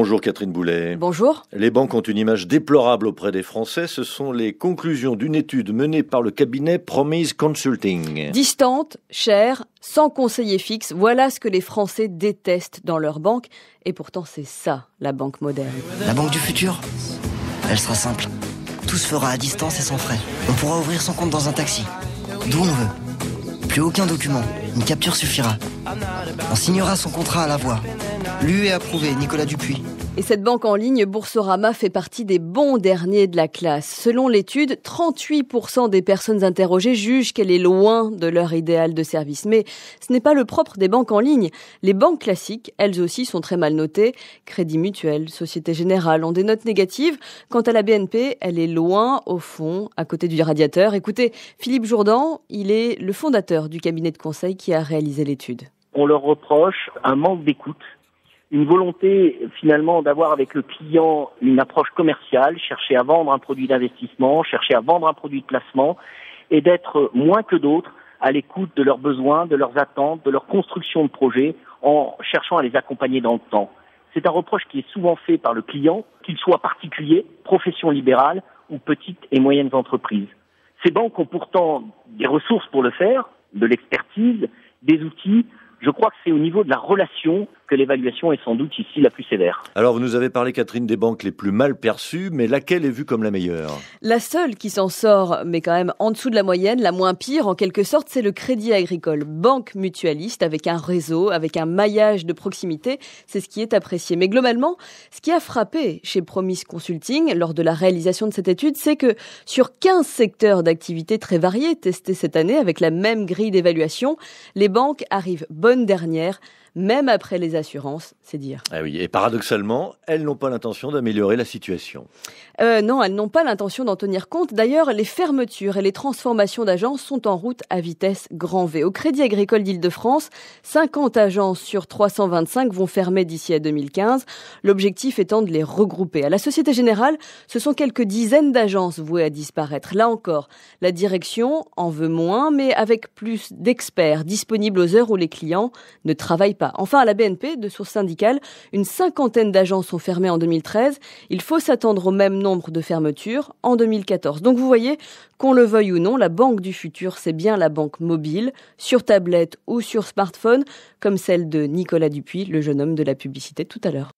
Bonjour Catherine Boulet. Bonjour. Les banques ont une image déplorable auprès des Français. Ce sont les conclusions d'une étude menée par le cabinet Promise Consulting. Distante, chère, sans conseiller fixe, voilà ce que les Français détestent dans leur banque. Et pourtant, c'est ça, la banque moderne. La banque du futur, elle sera simple. Tout se fera à distance et sans frais. On pourra ouvrir son compte dans un taxi, d'où on veut. Plus aucun document, une capture suffira. On signera son contrat à la voix. Lu et approuvé, Nicolas Dupuis. Et cette banque en ligne, Boursorama, fait partie des bons derniers de la classe. Selon l'étude, 38% des personnes interrogées jugent qu'elle est loin de leur idéal de service. Mais ce n'est pas le propre des banques en ligne. Les banques classiques, elles aussi, sont très mal notées. Crédit Mutuel, Société Générale ont des notes négatives. Quant à la BNP, elle est loin, au fond, à côté du radiateur. Écoutez, Philippe Jourdan, il est le fondateur du cabinet de conseil qui a réalisé l'étude. On leur reproche un manque d'écoute, une volonté finalement d'avoir avec le client une approche commerciale, chercher à vendre un produit d'investissement, chercher à vendre un produit de placement et d'être moins que d'autres à l'écoute de leurs besoins, de leurs attentes, de leur construction de projet en cherchant à les accompagner dans le temps. C'est un reproche qui est souvent fait par le client, qu'il soit particulier, profession libérale ou petites et moyennes entreprises. Ces banques ont pourtant des ressources pour le faire, de l'expertise, des outils. Je crois que c'est au niveau de la relation que l'évaluation est sans doute ici la plus sévère. Alors vous nous avez parlé, Catherine, des banques les plus mal perçues, mais laquelle est vue comme la meilleure ? La seule qui s'en sort, mais quand même en dessous de la moyenne, la moins pire en quelque sorte, c'est le Crédit Agricole. Banque mutualiste avec un réseau, avec un maillage de proximité, c'est ce qui est apprécié. Mais globalement, ce qui a frappé chez Promise Consulting lors de la réalisation de cette étude, c'est que sur 15 secteurs d'activité très variés testés cette année avec la même grille d'évaluation, les banques arrivent bonnes dernières, même après les assurances, c'est dire. Ah oui, et paradoxalement, elles n'ont pas l'intention d'améliorer la situation. Non, elles n'ont pas l'intention d'en tenir compte. D'ailleurs, les fermetures et les transformations d'agences sont en route à vitesse grand V. Au Crédit Agricole d'Île-de-France, 50 agences sur 325 vont fermer d'ici à 2015. L'objectif étant de les regrouper. À la Société Générale, ce sont quelques dizaines d'agences vouées à disparaître. Là encore, la direction en veut moins, mais avec plus d'experts disponibles aux heures où les clients ne travaillent pas. Enfin, à la BNP, de sources syndicales, une 50aine d'agences sont fermées en 2013. Il faut s'attendre au même nombre de fermetures en 2014. Donc vous voyez, qu'on le veuille ou non, la banque du futur, c'est bien la banque mobile, sur tablette ou sur smartphone, comme celle de Nicolas Dupuis, le jeune homme de la publicité tout à l'heure.